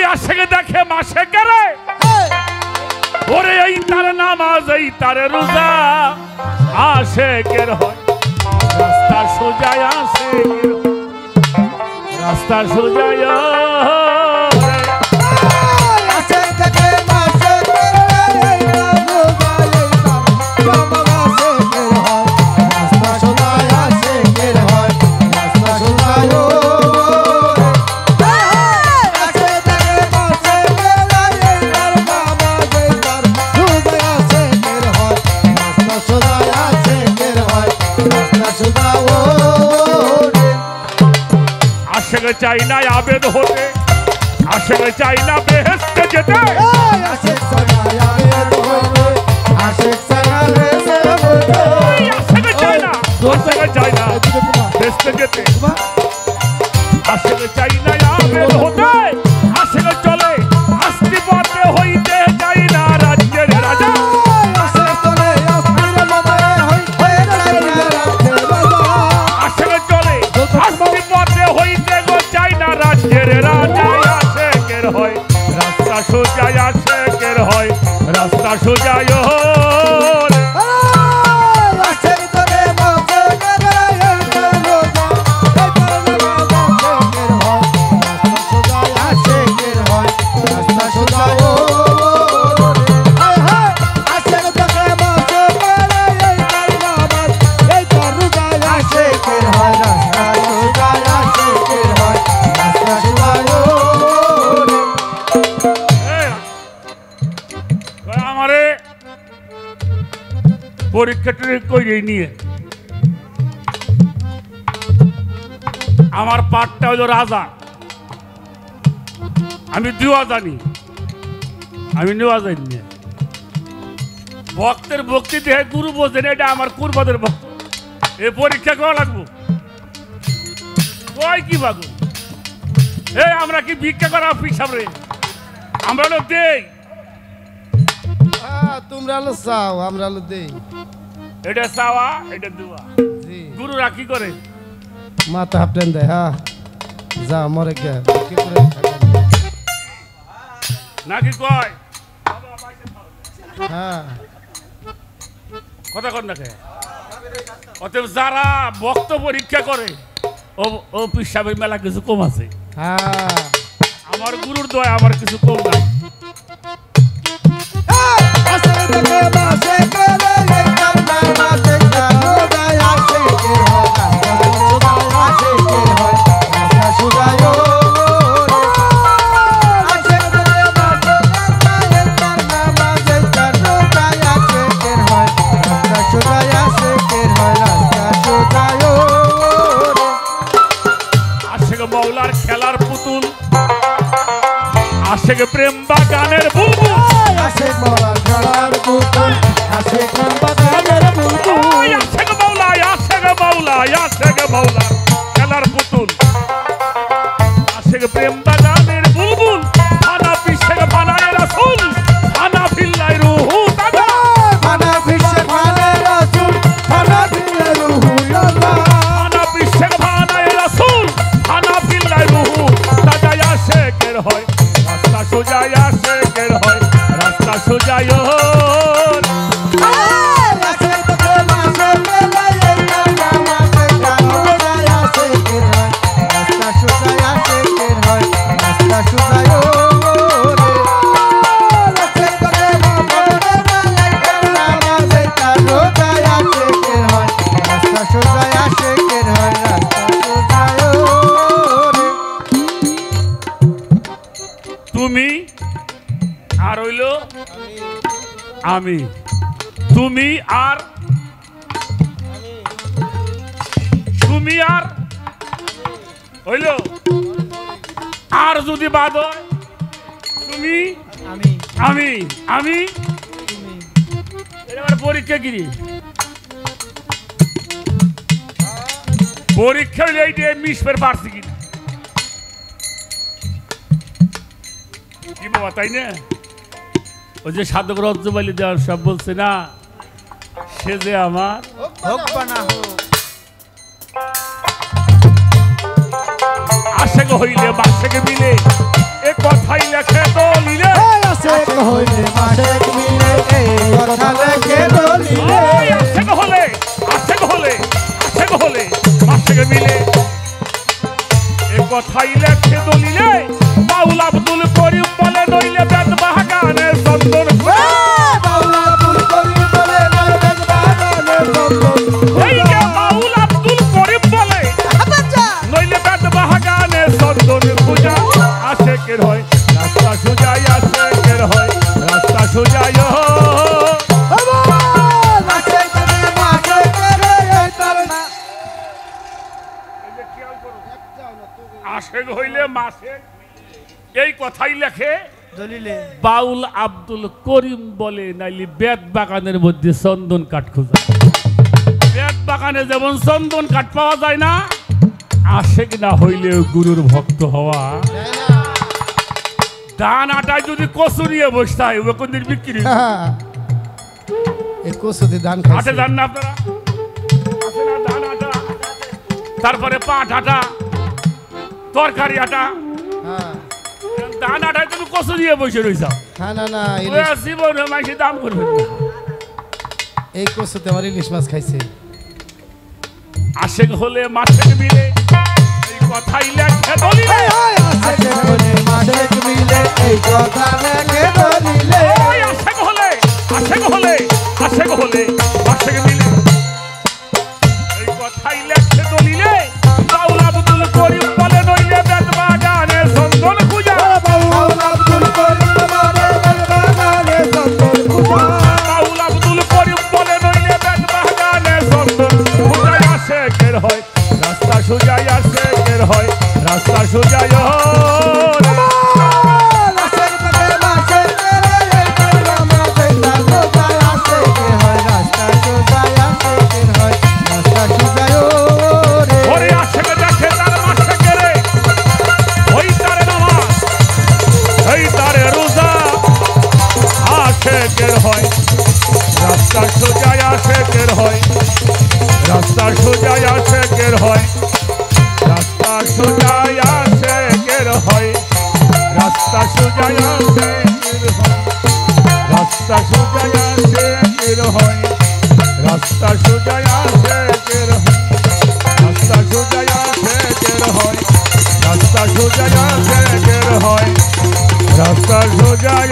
আশেক দেখে মাসে করে ওরে এই তার নামাজ এই তার রোজা আশেকের হয় রাস্তা সোজায় আশেকের রাস্তা সোজায় আশেক চাই না আবেদ হতে আশেক চাই না বেহেশতে যেতে আশেক চাই না বেহেশতে যেতে আশেক চাই না আবেদ হতে আশেক চলে আস্তি পথে হইতে চাই না রাজ্যের রাজা আশেক চলে আস্তি পথে হইতে চাই না রাজ্যের রাজা আশেকের হয় রাস্তা সোজায় আশেকের হয় রাস্তা সোজায় পরীক্ষাটা করে নিয়ে আমার পাঠটা হলো রাজা আমি দুয়া জানি আমি নেওয়া জানি না ভক্তের ভক্তি দেহে গুরু বোঝেন এটা আমার কুরবাদের ভক্ত এ পরীক্ষা করা লাগবো কয় কি বাগু এই আমরা কি ভিক্ষা করা পিসাব রে আমরা লোক দেই তোমরা হলো চাও আমরা হলো দেই এটা চাওয়া এটা দুয়া গুরুরা কি করে মাথা হাফটেন দেয় হ্যাঁ যা মরে কে নাকি কয় হ্যাঁ কথা কর না কে অতএব যারা ভক্ত পরীক্ষা করে ও ও পিসাবের মেলা কিছু কম আছে হ্যাঁ আমার গুরুর দয়া আমার কিছু কম নাই মৌলার খেলার পুতুল আশেক প্রেম বাগানের বুলবুল আশেক মৌলার খেলার পুতুল আশেক প্রেম বাগানের বুলবুল আশেক মৌলা খেলার পুতুল আশেক প্রেম বাগানের বুলবুল ফানা পিশেক ফানায় রাসূল ফানা ফিল্লাই রুহু দাদা ফানা পিশেক ফানায় রাসূল ফানা ফিল্লাই রুহু দাদা ফানা পিশেক ফানায় রাসূল ফানা ফিল্লাই রুহু দাদা আশেকের হয় রাস্তা সোজায় আশেকের হয় রাস্তা সোজায় তুমি আর হইল আমি তুমি আর হইল আর যদি বাদ হয় তুমি আমি আমি এবার পরীক্ষা কি পরীক্ষা এইটা মিশবে পারছি কিনা কি বাবা তাই না ওই যে সাধক রজ্জুবালি দেওয়ার সব বলছে না সে যে আমার হোক বা না হোক আশেক হইলে বাসেকে মিলে এ কথাই লেখে দলিলে আশেক হইলে মাসেক মিলে এই কথা লেখে দলিলে আশেক হলে মাসেক মিলে এই কথাই লেখে দলিলে বাউল আব্দুল করিম বলে নইলে বেদ বাগানের চন্দন বাউল আব্দুল করিম বলে নইলে বেদ বাগানের চন্দন এই যে বাউল আব্দুল করিম বলে নইলে বেদ বাগানের চন্দন পূজা আশেকের হয় রাস্তা সুজাই আশেকের হয় রাস্তা সুজাই আশেক হইলে মাসেক এই কথাই লেখে দলিলে বাউল আব্দুল করিম বলে নাইলে বেদ বাগানের মধ্যে চন্দন কাঠ খোঁজা বেদ বাগানে যেমন চন্দন কাঠ পাওয়া যায় না আশেক না হইলে গুরুর ভক্ত হওয়া ধান আটায় যদি কচু নিয়ে বসতে হয় ও কোনদিন বিক্রি এই কচুতে ধান আটে খাইছে ধান না আপনারা আছে না ধান আটা তারপরে পাট আটা তরকারি আটা হ্যাঁ ধান আটায় তুমি কচু নিয়ে বসে রয়েছ হ্যাঁ না না জীবন মাইসে দাম করবে না। এই কচুতে আমার ইলিশ মাছ খাইছে আশেক হলে মাসেক মিলে এই কথাই লেখে দলিলে আশেক হলে মাসেক মিলে এই কথা লেখে দলিলে আশেক হলে মাসেক মিলে এই কথাই লেখে দলিলে বাউল আব্দুল করিম বলে নইলে বেদ বাগানের চন্দন পূজা বাউল আব্দুল করিম বলে বেদ বাগানের চন্দন পূজা বাউল আব্দুল করিম বলে নইলে বেদ বাগানের চন্দন পূজা আশেকের হয় রাস্তা সুজাই আশেকের হয় রাস্তা সুজাই আশেক থেকে মাসেক এই করলাম মাসেক না সোজাই আশেকের হয় রাস্তা সোজাই আশেকের হয় রাস্তা সোজাই রে ওরে আশেক দেখে তার মাসেকে রে ওই তারে নামাজ এই তারে রোজা আশেকের হয় রাস্তা সোজাই আশেকের হয় রাস্তা সোজাই আশেকের হয় রাস্তা সোজাই আশেকের হয় রাস্তা সোজাই আশেকের হয় রাস্তা সোজাই আশেকের হয় রাস্তা সোজাই আশেকের হয় রাস্তা সোজাই আশেকের হয় রাস্তা সোজাই আশেকের হয় রাস্তা সোজাই